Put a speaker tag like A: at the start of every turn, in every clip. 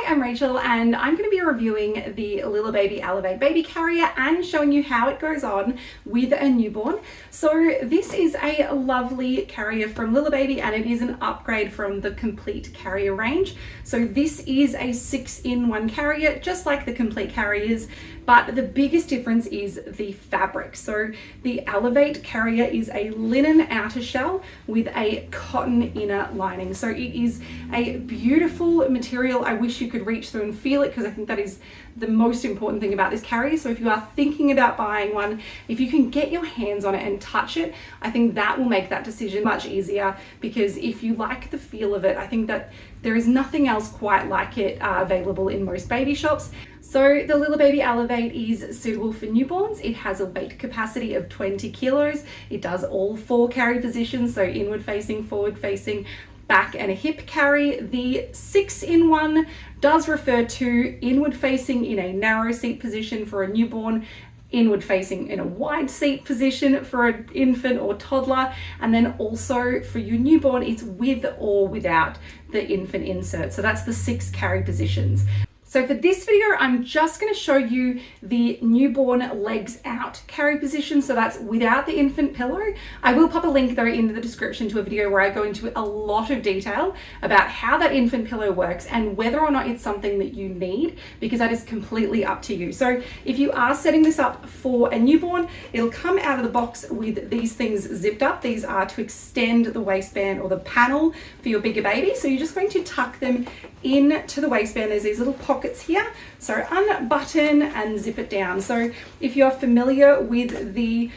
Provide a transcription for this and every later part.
A: I'm Rachel and I'm going to be reviewing the LILLEbaby Elevate baby carrier and showing you how it goes on with a newborn. So this is a lovely carrier from LILLEbaby and it is an upgrade from the Complete carrier range. So this is a 6-in-1 carrier, just like the Complete carriers, but the biggest difference is the fabric. So the Elevate carrier is a linen outer shell with a cotton inner lining. So it is a beautiful material. I wish you could reach through and feel it because I think that is the most important thing about this carrier. So if you are thinking about buying one, if you can get your hands on it and touch it, I think that will make that decision much easier, because if you like the feel of it, I think that there is nothing else quite like it available in most baby shops. So the LILLEbaby Elevate is suitable for newborns. It has a weight capacity of 20 kilos. It does all 4 carry positions, so inward facing, forward facing, back and a hip carry. The 6-in-1 does refer to inward facing in a narrow seat position for a newborn, inward facing in a wide seat position for an infant or toddler, and then also for your newborn it's with or without the infant insert. So that's the 6 carry positions. So for this video, I'm just going to show you the newborn legs out carry position. So that's without the infant pillow. I will pop a link though in the description to a video where I go into a lot of detail about how that infant pillow works and whether or not it's something that you need, because that is completely up to you. So if you are setting this up for a newborn, it'll come out of the box with these things zipped up. These are to extend the waistband or the panel for your bigger baby. So you're just going to tuck them into the waistband. There's these little pockets here, so unbutton and zip it down. So if you're familiar with the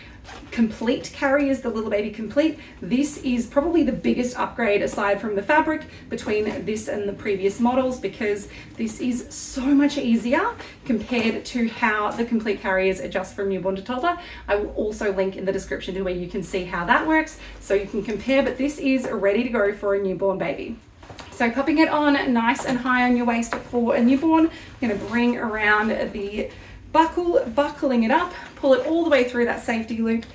A: Complete carriers, the LILLEbaby Complete, this is probably the biggest upgrade aside from the fabric between this and the previous models, because this is so much easier compared to how the Complete carriers adjust from newborn to toddler. I will also link in the description to where you can see how that works so you can compare, but this is ready to go for a newborn baby. So popping it on nice and high on your waist for a newborn, I'm going to bring around the buckling it up, pull it all the way through that safety loop,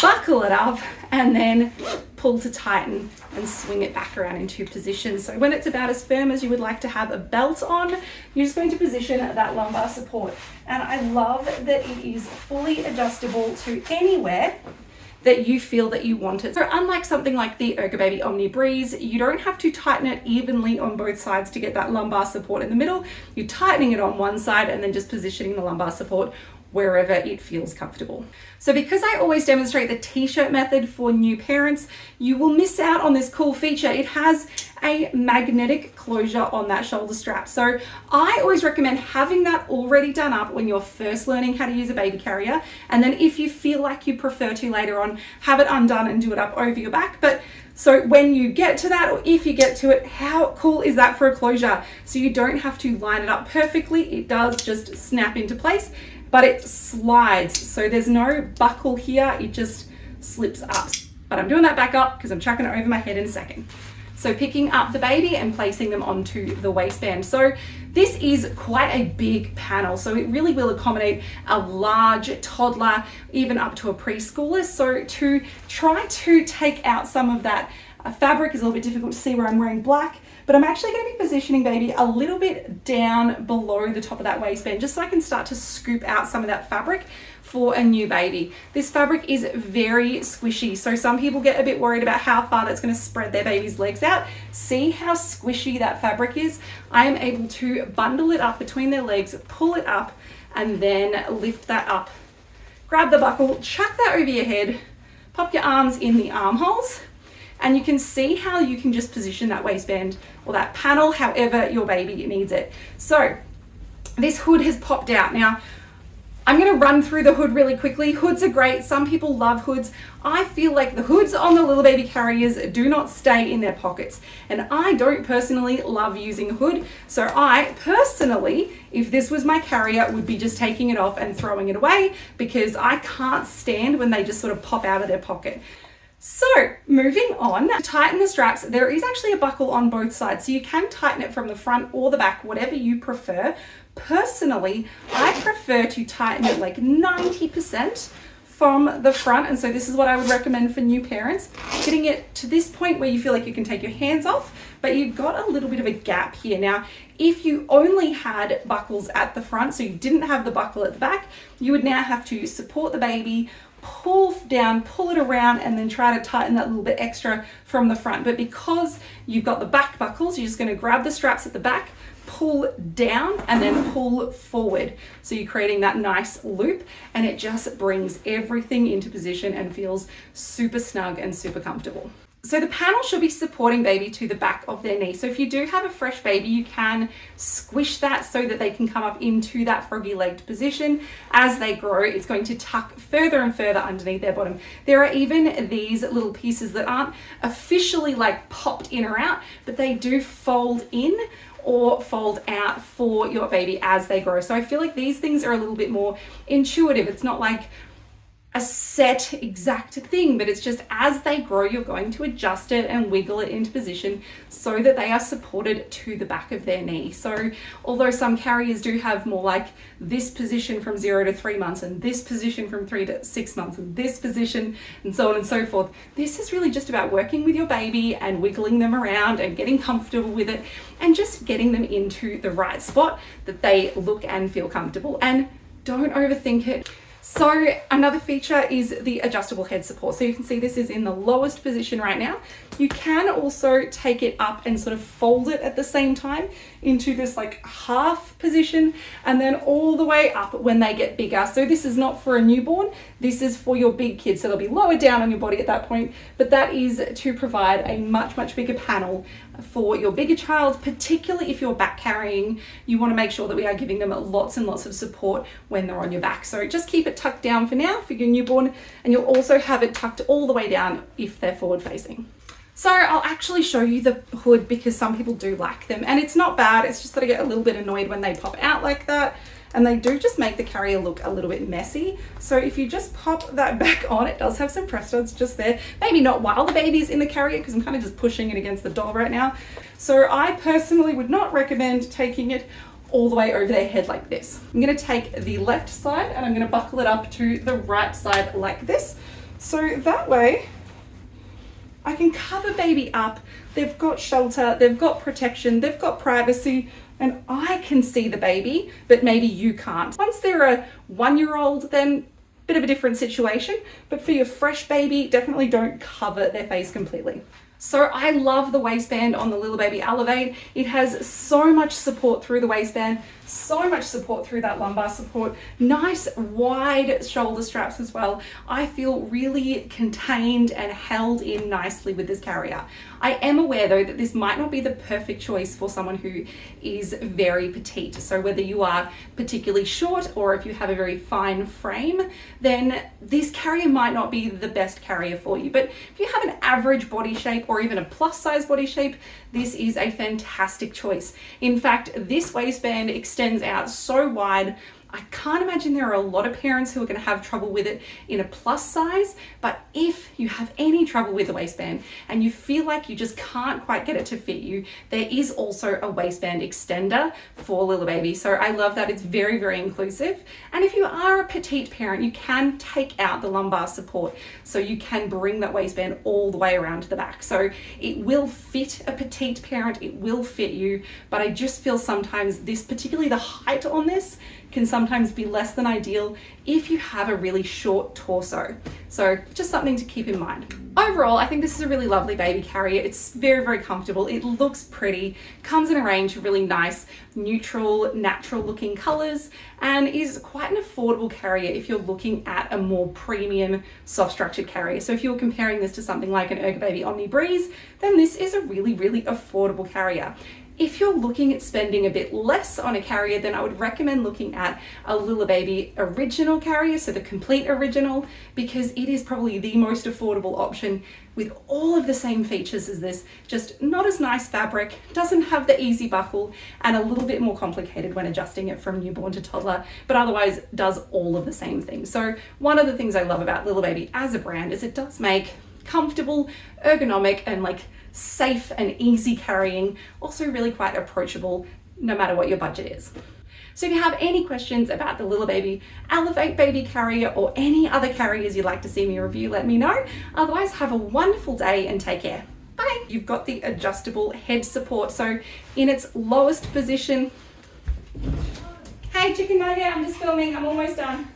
A: buckle it up, and then pull to tighten and swing it back around into position. So when it's about as firm as you would like to have a belt on, you're just going to position that lumbar support. And I love that it is fully adjustable to anywhere that you feel that you want it. So unlike something like the LILLEbaby Omni Breeze, you don't have to tighten it evenly on both sides to get that lumbar support in the middle. You're tightening it on one side and then just positioning the lumbar support wherever it feels comfortable. So because I always demonstrate the t-shirt method for new parents, you will miss out on this cool feature. It has a magnetic closure on that shoulder strap. So I always recommend having that already done up when you're first learning how to use a baby carrier. And then if you feel like you prefer to later on, have it undone and do it up over your back. But so when you get to that, or if you get to it, how cool is that for a closure? So you don't have to line it up perfectly. It does just snap into place, but it slides. So there's no buckle here, it just slips up. But I'm doing that back up because I'm chucking it over my head in a second. So picking up the baby and placing them onto the waistband. So this is quite a big panel, so it really will accommodate a large toddler, even up to a preschooler. So to try to take out some of that fabric is a little bit difficult to see where I'm wearing black, but I'm actually going to be positioning baby a little bit down below the top of that waistband, just so I can start to scoop out some of that fabric for a new baby. This fabric is very squishy, so some people get a bit worried about how far that's going to spread their baby's legs out. See how squishy that fabric is? I am able to bundle it up between their legs, pull it up, and then lift that up. Grab the buckle, chuck that over your head, pop your arms in the armholes, and you can see how you can just position that waistband or that panel however your baby needs it. So this hood has popped out. Now, I'm going to run through the hood really quickly. Hoods are great. Some people love hoods. I feel like the hoods on the LILLEbaby carriers do not stay in their pockets. And I don't personally love using a hood. So I personally, if this was my carrier, would be just taking it off and throwing it away, because I can't stand when they just sort of pop out of their pocket. So moving on, to tighten the straps, there is actually a buckle on both sides. So you can tighten it from the front or the back, whatever you prefer. Personally, I prefer to tighten it like 90% from the front. And so this is what I would recommend for new parents, getting it to this point where you feel like you can take your hands off, but you've got a little bit of a gap here. Now, if you only had buckles at the front, so you didn't have the buckle at the back, you would now have to support the baby, pull down, pull it around, and then try to tighten that little bit extra from the front. But because you've got the back buckles, you're just going to grab the straps at the back, pull down, and then pull forward. So you're creating that nice loop, and it just brings everything into position and feels super snug and super comfortable. So the panel should be supporting baby to the back of their knee. So if you do have a fresh baby, you can squish that so that they can come up into that froggy legged position. As they grow, it's going to tuck further and further underneath their bottom. There are even these little pieces that aren't officially like popped in or out, but they do fold in or fold out for your baby as they grow. So I feel like these things are a little bit more intuitive. It's not like a set exact thing, but it's just as they grow, you're going to adjust it and wiggle it into position so that they are supported to the back of their knee. So although some carriers do have more like this position from 0 to 3 months and this position from 3 to 6 months and this position and so on and so forth, this is really just about working with your baby and wiggling them around and getting comfortable with it and just getting them into the right spot that they look and feel comfortable, and don't overthink it. So another feature is the adjustable head support. So you can see this is in the lowest position right now. You can also take it up and sort of fold it at the same time into this like half position, and then all the way up when they get bigger. So this is not for a newborn, this is for your big kids. So they'll be lower down on your body at that point, but that is to provide a much bigger panel for your bigger child, particularly if you're back carrying. You want to make sure that we are giving them lots and lots of support when they're on your back. So just keep it tucked down for now for your newborn, and you'll also have it tucked all the way down if they're forward facing. So I'll actually show you the hood because some people do like them, and it's not bad. It's just that I get a little bit annoyed when they pop out like that, and they do just make the carrier look a little bit messy. So if you just pop that back on, it does have some press studs just there. Maybe not while the baby's in the carrier because I'm kind of just pushing it against the doll right now. So I personally would not recommend taking it all the way over their head like this. I'm going to take the left side and I'm going to buckle it up to the right side like this. So that way I can cover baby up. They've got shelter, they've got protection, they've got privacy, and I can see the baby, but maybe you can't. Once they're a 1-year-old, then a bit of a different situation, but for your fresh baby, definitely don't cover their face completely. So I love the waistband on the LILLEbaby Elevate. It has so much support through the waistband, so much support through that lumbar support, nice wide shoulder straps as well. I feel really contained and held in nicely with this carrier. I am aware though that this might not be the perfect choice for someone who is very petite. So whether you are particularly short or if you have a very fine frame, then this carrier might not be the best carrier for you. But if you have an average body shape or even a plus size body shape, this is a fantastic choice. In fact, this waistband extends out so wide, I can't imagine there are a lot of parents who are going to have trouble with it in a plus size, but if you have any trouble with the waistband and you feel like you just can't quite get it to fit you, there is also a waistband extender for LILLEbaby. So I love that. It's very inclusive. And if you are a petite parent, you can take out the lumbar support so you can bring that waistband all the way around to the back. So it will fit a petite parent, it will fit you, but I just feel sometimes this, particularly the height on this, can sometimes be less than ideal if you have a really short torso. So just something to keep in mind. Overall, I think this is a really lovely baby carrier. It's very comfortable. It looks pretty, comes in a range of really nice, neutral, natural looking colors, and is quite an affordable carrier if you're looking at a more premium soft structured carrier. So if you're comparing this to something like an LILLEbaby Omni Breeze, then this is a really affordable carrier. If you're looking at spending a bit less on a carrier, then I would recommend looking at a LILLEbaby original carrier, so the complete original, because it is probably the most affordable option with all of the same features as this, just not as nice fabric, doesn't have the easy buckle, and a little bit more complicated when adjusting it from newborn to toddler, but otherwise does all of the same things. So one of the things I love about LILLEbaby as a brand is it does make comfortable, ergonomic, and like safe and easy carrying, also really quite approachable no matter what your budget is. So if you have any questions about the LILLEbaby Elevate baby carrier or any other carriers you'd like to see me review, let me know. Otherwise, have a wonderful day and take care. Hi. You've got the adjustable head support. So in its lowest position, hey chicken nugget, I'm just filming, I'm almost done.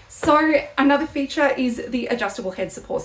A: So another feature is the adjustable head support.